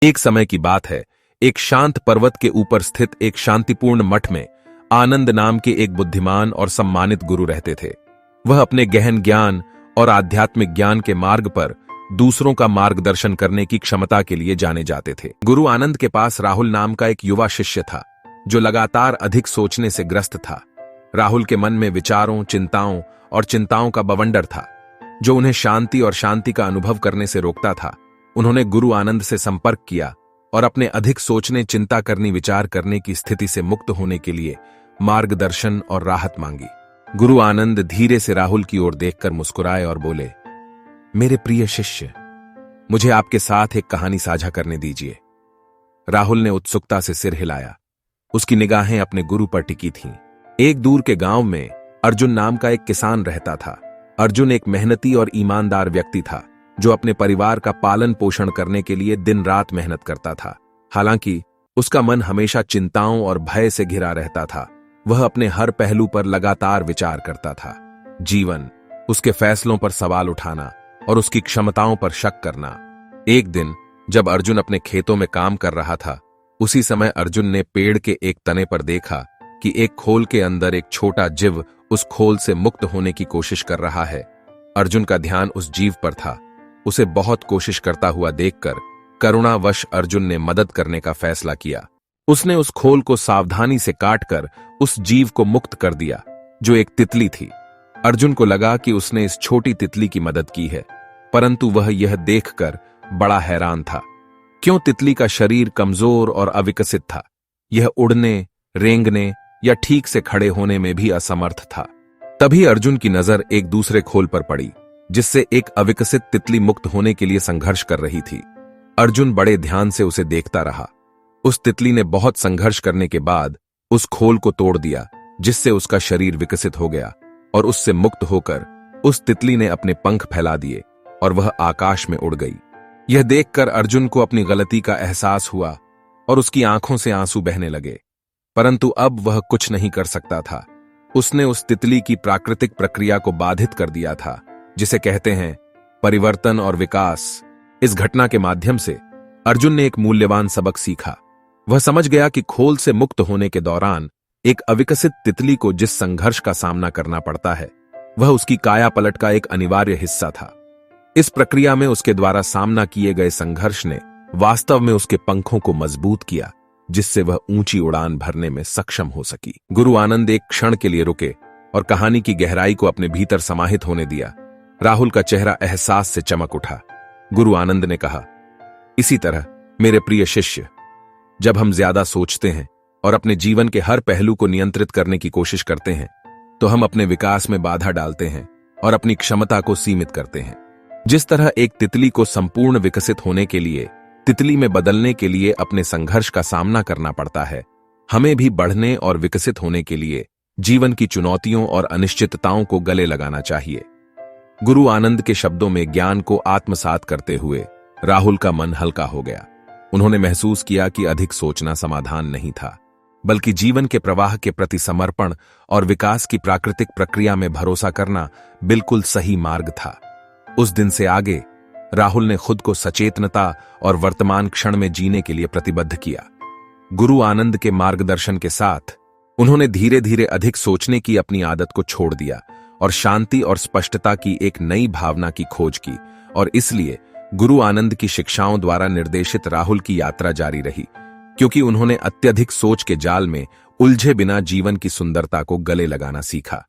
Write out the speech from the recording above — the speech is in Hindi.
एक समय की बात है, एक शांत पर्वत के ऊपर स्थित एक शांतिपूर्ण मठ में आनंद नाम के एक बुद्धिमान और सम्मानित गुरु रहते थे। वह अपने गहन ज्ञान और आध्यात्मिक ज्ञान के मार्ग पर दूसरों का मार्गदर्शन करने की क्षमता के लिए जाने जाते थे। गुरु आनंद के पास राहुल नाम का एक युवा शिष्य था, जो लगातार अधिक सोचने से ग्रस्त था। राहुल के मन में विचारों, चिंताओं का बवंडर था, जो उन्हें शांति और शांति का अनुभव करने से रोकता था। उन्होंने गुरु आनंद से संपर्क किया और अपने अधिक सोचने, चिंता करनी, विचार करने की स्थिति से मुक्त होने के लिए मार्गदर्शन और राहत मांगी। गुरु आनंद धीरे से राहुल की ओर देखकर मुस्कुराए और बोले, मेरे प्रिय शिष्य, मुझे आपके साथ एक कहानी साझा करने दीजिए। राहुल ने उत्सुकता से सिर हिलाया। उसकी निगाहें अपने गुरु पर टिकी थीं। एक दूर के गांव में अर्जुन नाम का एक किसान रहता था। अर्जुन एक मेहनती और ईमानदार व्यक्ति था, जो अपने परिवार का पालन पोषण करने के लिए दिन रात मेहनत करता था। हालांकि उसका मन हमेशा चिंताओं और भय से घिरा रहता था। वह अपने हर पहलू पर लगातार विचार करता था। जीवन, उसके फैसलों पर सवाल उठाना और उसकी क्षमताओं पर शक करना। एक दिन जब अर्जुन अपने खेतों में काम कर रहा था, उसी समय अर्जुन ने पेड़ के एक तने पर देखा कि एक खोल के अंदर एक छोटा जीव उस खोल से मुक्त होने की कोशिश कर रहा है। अर्जुन का ध्यान उस जीव पर था। उसे बहुत कोशिश करता हुआ देखकर करुणावश अर्जुन ने मदद करने का फैसला किया। उसने उस खोल को सावधानी से काटकर उस जीव को मुक्त कर दिया, जो एक तितली थी। अर्जुन को लगा कि उसने इस छोटी तितली की मदद की है, परंतु वह यह देखकर बड़ा हैरान था। क्यों तितली का शरीर कमजोर और अविकसित था। यह उड़ने, रेंगने या ठीक से खड़े होने में भी असमर्थ था। तभी अर्जुन की नजर एक दूसरे खोल पर पड़ी, जिससे एक अविकसित तितली मुक्त होने के लिए संघर्ष कर रही थी। अर्जुन बड़े ध्यान से उसे देखता रहा। उस तितली ने बहुत संघर्ष करने के बाद उस खोल को तोड़ दिया, जिससे उसका शरीर विकसित हो गया और उससे मुक्त होकर उस तितली ने अपने पंख फैला दिए और वह आकाश में उड़ गई। यह देखकर अर्जुन को अपनी गलती का एहसास हुआ और उसकी आंखों से आंसू बहने लगे, परंतु अब वह कुछ नहीं कर सकता था। उसने उस तितली की प्राकृतिक प्रक्रिया को बाधित कर दिया था, जिसे कहते हैं परिवर्तन और विकास। इस घटना के माध्यम से अर्जुन ने एक मूल्यवान सबक सीखा। वह समझ गया कि खोल से मुक्त होने के दौरान एक अविकसित तितली को जिस संघर्ष का सामना करना पड़ता है, वह उसकी काया पलट का एक अनिवार्य हिस्सा था। इस प्रक्रिया में उसके द्वारा सामना किए गए संघर्ष ने वास्तव में उसके पंखों को मजबूत किया, जिससे वह ऊंची उड़ान भरने में सक्षम हो सकी। गुरु आनंद एक क्षण के लिए रुके और कहानी की गहराई को अपने भीतर समाहित होने दिया। राहुल का चेहरा एहसास से चमक उठा। गुरु आनंद ने कहा, इसी तरह मेरे प्रिय शिष्य, जब हम ज्यादा सोचते हैं और अपने जीवन के हर पहलू को नियंत्रित करने की कोशिश करते हैं, तो हम अपने विकास में बाधा डालते हैं और अपनी क्षमता को सीमित करते हैं। जिस तरह एक तितली को संपूर्ण विकसित होने के लिए, तितली में बदलने के लिए अपने संघर्ष का सामना करना पड़ता है, हमें भी बढ़ने और विकसित होने के लिए जीवन की चुनौतियों और अनिश्चितताओं को गले लगाना चाहिए। गुरु आनंद के शब्दों में ज्ञान को आत्मसात करते हुए राहुल का मन हल्का हो गया। उन्होंने महसूस किया कि अधिक सोचना समाधान नहीं था, बल्कि जीवन के प्रवाह के प्रति समर्पण और विकास की प्राकृतिक प्रक्रिया में भरोसा करना बिल्कुल सही मार्ग था। उस दिन से आगे राहुल ने खुद को सचेतनता और वर्तमान क्षण में जीने के लिए प्रतिबद्ध किया। गुरु आनंद के मार्गदर्शन के साथ उन्होंने धीरे धीरे अधिक सोचने की अपनी आदत को छोड़ दिया और शांति और स्पष्टता की एक नई भावना की खोज की, और इसलिए गुरु आनंद की शिक्षाओं द्वारा निर्देशित राहुल की यात्रा जारी रही, क्योंकि उन्होंने अत्यधिक सोच के जाल में उलझे बिना जीवन की सुंदरता को गले लगाना सीखा।